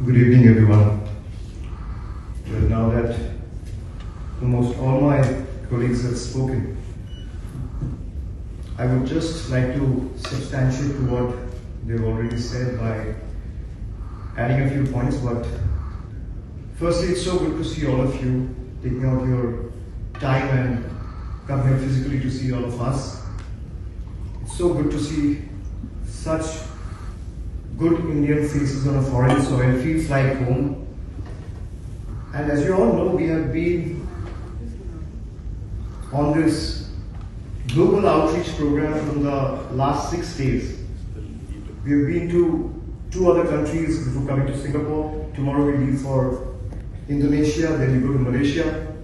Good evening, everyone. Well, now that almost all my colleagues have spoken, I would just like to substantiate to what they've already said by adding a few points. But firstly, it's so good to see all of you taking out your time and come here physically to see all of us. It's so good to see such good Indian faces on a foreign soil. Feels like home. And as you all know, we have been on this global outreach program from the last 6 days. We have been to 2 other countries before coming to Singapore. Tomorrow we leave for Indonesia, then we go to Malaysia.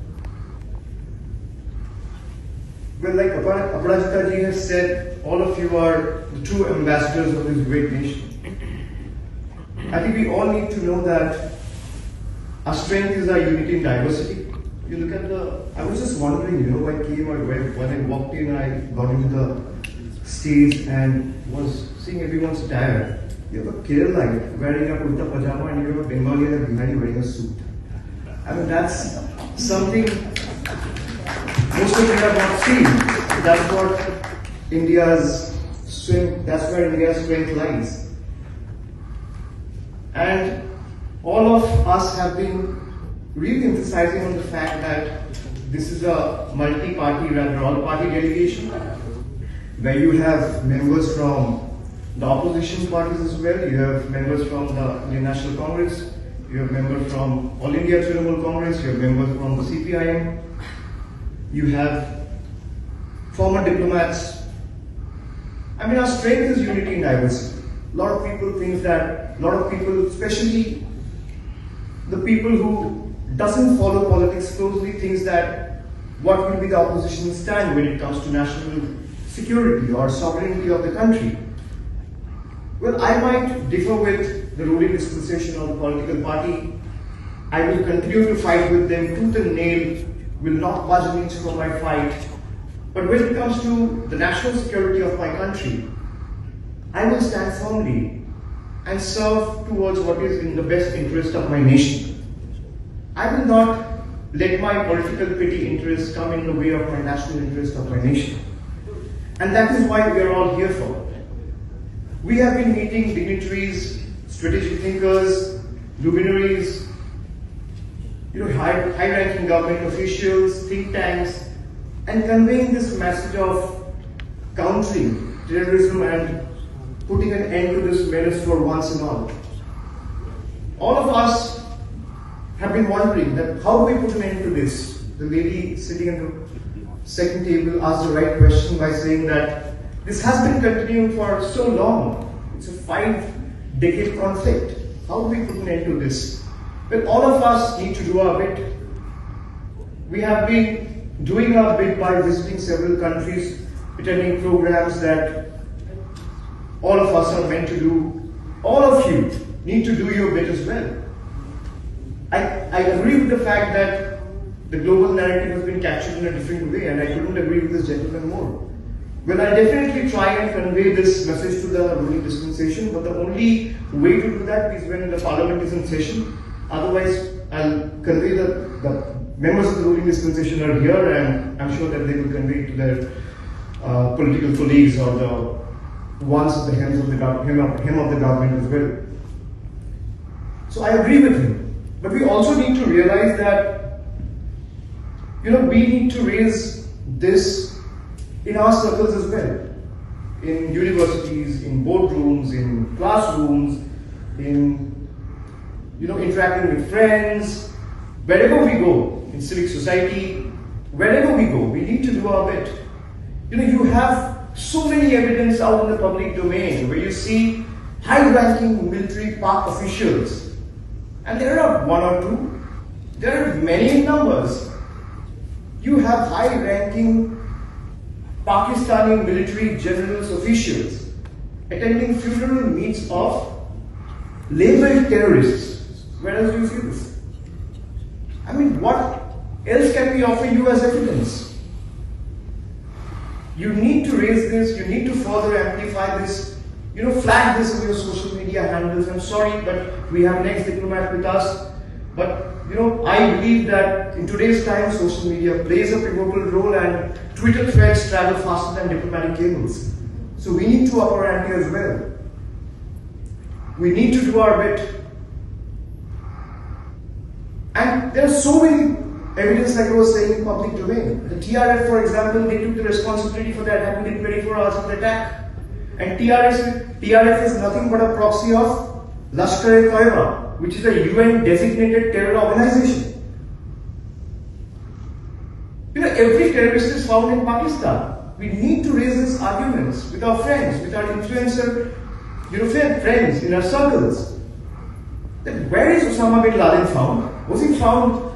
Well, like Aparajita ji has said, all of you are the true ambassadors of this great nation. I think we all need to know that our strength is our unity in diversity. You look at I was just wondering, when I walked in, I got into the stage and was seeing everyone's attire. You have a Kerala wearing a kurta pajama and you have a Bengali and a Bihari wearing a suit. I mean, that's something most of you have not seen. That's what India's strength, that's where India's strength lies. And all of us have been really emphasizing on the fact that this is a multi-party, rather all-party delegation, where you have members from the opposition parties as well, you have members from the Indian National Congress, you have members from All India Trinamool Congress, you have members from the CPIM, you have former diplomats. I mean, our strength is unity in diversity. A lot of people think that, especially the people who doesn't follow politics closely, thinks that what will be the opposition stand when it comes to national security or sovereignty of the country. Well, I might differ with the ruling dispensation or the political party. I will continue to fight with them tooth and nail, will not budge an inch from my fight. But when it comes to the national security of my country, I will stand firmly and serve towards what is in the best interest of my nation. I will not let my political petty interests come in the way of my national interest of my nation. And that is why we are all here for. We have been meeting dignitaries, strategic thinkers, luminaries, high-ranking government officials, think tanks, and conveying this message of countering terrorism and putting an end to this menace for once and all. All of us have been wondering that how do we put an end to this? The lady sitting in the second table asked the right question by saying that this has been continuing for so long. It's a 5-decade conflict. How do we put an end to this? Well, all of us need to do our bit. We have been doing our bit by visiting several countries, attending programs that all of us are meant to do. All of you need to do your bit as well. I agree with the fact that the global narrative has been captured in a different way, and I couldn't agree with this gentleman more. Well, I definitely try and convey this message to the ruling dispensation, but the only way to do that is when the parliament is in session. Otherwise, I'll convey the members of the ruling dispensation are here, and I'm sure that they will convey to their political colleagues or the ones at the hem of the government as well. So I agree with him. But we also need to realize that, we need to raise this in our circles as well. In universities, in boardrooms, in classrooms, in, interacting with friends, wherever we go, in civic society, wherever we go, we need to do our bit. You have so many evidence out in the public domain where you see high-ranking military park officials, and there are 1 or 2, there are many numbers. You have high-ranking Pakistani military generals, officials attending funeral meets of labeled terrorists. Where else do you see this? I mean, what else can we offer you as evidence? You need to raise this, you need to further amplify this flag this in your social media handles. I'm sorry, but we have an ex-diplomat with us. But I believe that in today's time, social media plays a pivotal role, and Twitter threads travel faster than diplomatic cables. So we need to up our ante as well. We need to do our bit. And there are so many evidence, like I was saying, in public domain. The TRF, for example, they took the responsibility for that happened in 24 hours of the attack. And TRF is nothing but a proxy of Lashkar-e-Taiba, which is a UN designated terror organization. Every terrorist is found in Pakistan. We need to raise these arguments with our friends, with our influencer, friends in our circles. Then where is Osama bin Laden found? Was he found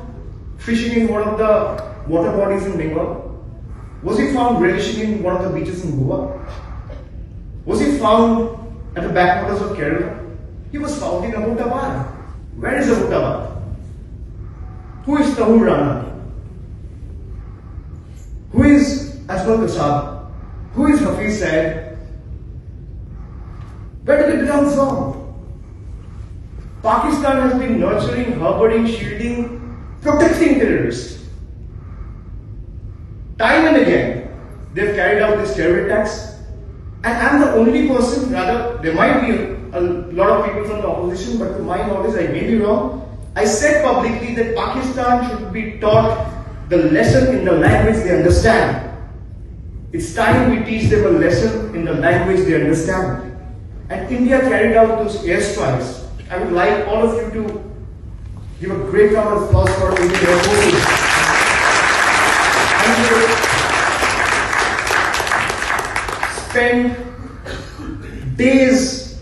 fishing in one of the water bodies in Bengal? Was he found relishing in one of the beaches in Goa? Was he found at the backwaters of Kerala? He was found in Abbottabad. Where is Abbottabad? Who is Tahur Rana? Who is Asmal Kasab? Who is Hafiz Said? Where did it come from? Pakistan has been nurturing, harboring, shielding, protecting terrorists. Time and again, they've carried out these terror attacks. And I'm the only person, rather, there might be a lot of people from the opposition, but to my knowledge, I may be wrong. I said publicly that Pakistan should be taught the lesson in the language they understand. It's time we teach them a lesson in the language they understand. And India carried out those airstrikes. I would like all of you to give a great round of applause for Indian Air Forces. Spend days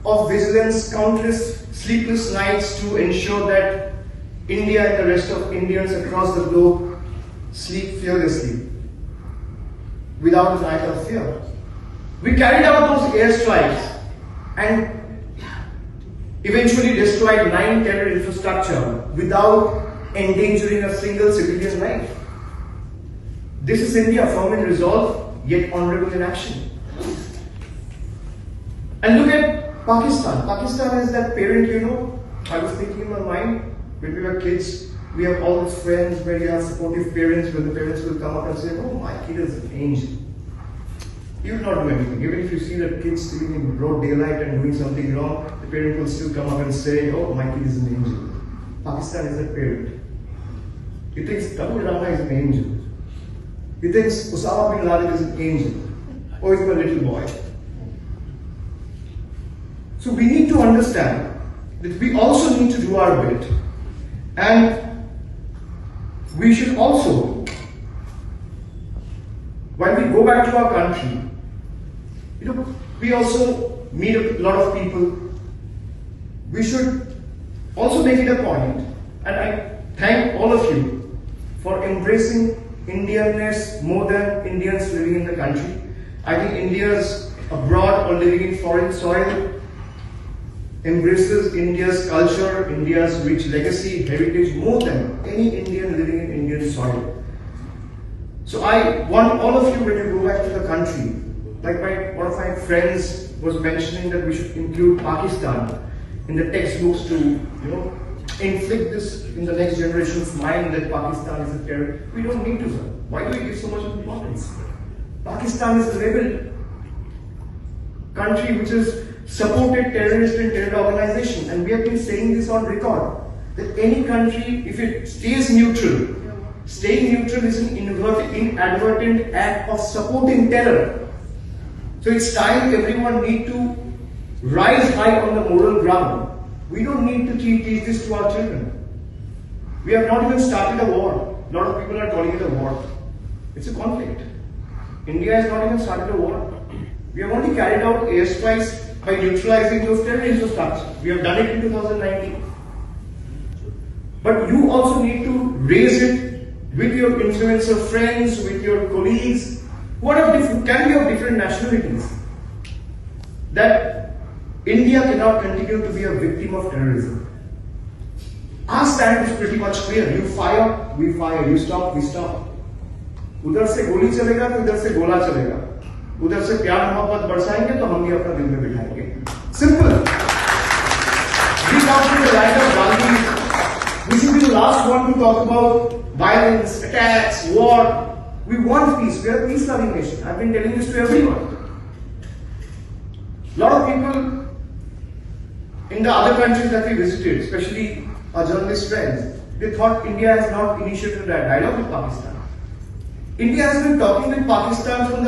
of vigilance, countless sleepless nights to ensure that India and the rest of Indians across the globe sleep fearlessly, without a night of fear. We carried out those airstrikes and eventually destroyed 9 terror infrastructure without endangering a single civilian life. This is India, firm in resolve, yet honorable in action. And look at Pakistan. Pakistan is that parent, I was thinking in my mind, when we were kids, we have all these friends where you have supportive parents, where the parents will come up and say, oh, my kid is an angel. He will not do anything. Even if you see that kid sitting in broad daylight and doing something wrong, the parent will still come up and say, oh, my kid is an angel. Pakistan is that parent. He thinks Tahur Rana is an angel. He thinks Osama bin Laden is an angel. Oh, he's my little boy. So we need to understand that we also need to do our bit. And we should also, when we go back to our country, we also meet a lot of people. We should also make it a point, and I thank all of you for embracing Indianness more than Indians living in the country. I think Indians abroad or living in foreign soil embraces India's culture, India's rich legacy, heritage more than any Indian living in Indian soil. So I want all of you, when you go back to the country, like one of my friends was mentioning that we should include Pakistan in the textbooks to, inflict this in the next generation's mind that Pakistan is a terror. We don't need to, sir. Why do we give so much importance? Pakistan is a rebel country which has supported terrorist and terror organization, and we have been saying this on record, that any country, if it stays neutral, staying neutral is an inadvertent act of supporting terror. So it's time everyone need to rise high on the moral ground. We don't need to teach this to our children. We have not even started a war. A lot of people are calling it a war. It's a conflict. India has not even started a war. We have only carried out airstrikes by neutralizing those terror infrastructures. We have done it in 2019. But you also need to raise it with your influencer friends, with your colleagues, who can be of different nationalities, that India cannot continue to be a victim of terrorism. Our stand is pretty much clear. You fire, we fire. You stop, we stop. उधर से गोली चलेगा तो उधर से गोला चलेगा. उधर से प्यार मोहब्बत बरसाएंगे तो हम भी अपना दिल में बिठाएंगे. Simple. We come to the line of Gandhi. We should be the last one to talk about violence, attacks, war. We want peace. We are a peace-loving nation. I've been telling this to everyone. A lot of people in the other countries that we visited, especially our journalist friends, they thought India has not initiated a dialogue with Pakistan. India has been talking with Pakistan from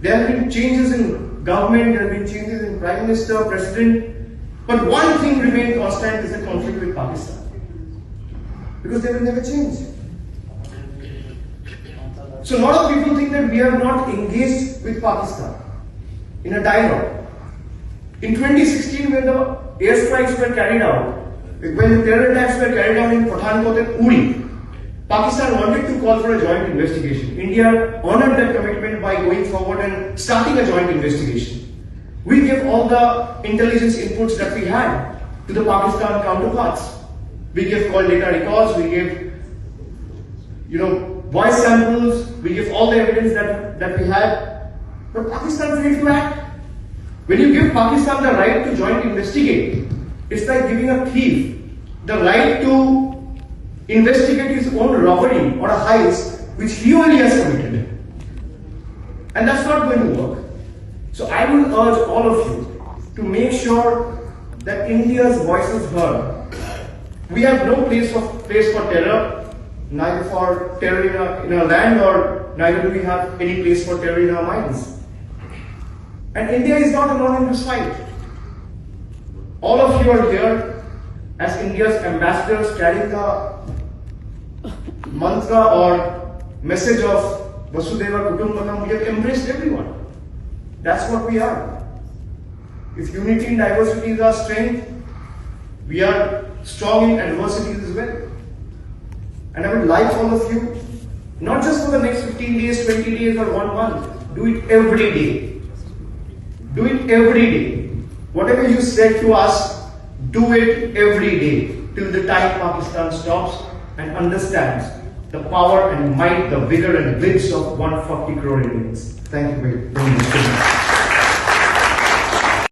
there have been changes in government, there have been changes in Prime Minister, President, but one thing remained constant is the conflict with Pakistan. Because they will never change. So a lot of people think that we are not engaged with Pakistan in a dialogue. In 2016, when the airstrikes were carried out, when the terror attacks were carried out in Pathankot and Uri, Pakistan wanted to call for a joint investigation. India honored that commitment by going forward and starting a joint investigation. We gave all the intelligence inputs that we had to the Pakistan counterparts. We gave call data records, we gave voice samples, we gave all the evidence that we had. But Pakistan failed to act. When you give Pakistan the right to joint investigate, it's like giving a thief the right to investigate his own robbery or a heist which he only has committed. And that's not going to work. So I will urge all of you to make sure that India's voice is heard. We have no place for terror, neither for terror in our land, or neither do we have any place for terror in our minds. And India is not alone in this fight. All of you are here as India's ambassadors carrying the mantra or message of Vasudhaiva Kutumbakam. We have embraced everyone. That's what we are. If unity and diversity is our strength, we are strong in adversities as well. And I would like all of you, not just for the next 15 days, 20 days or 1 month, do it every day. Do it every day. Whatever you said to us, do it every day till the time Pakistan stops and understands the power and might, the vigor and wits of 140 crore Indians. Thank you very much.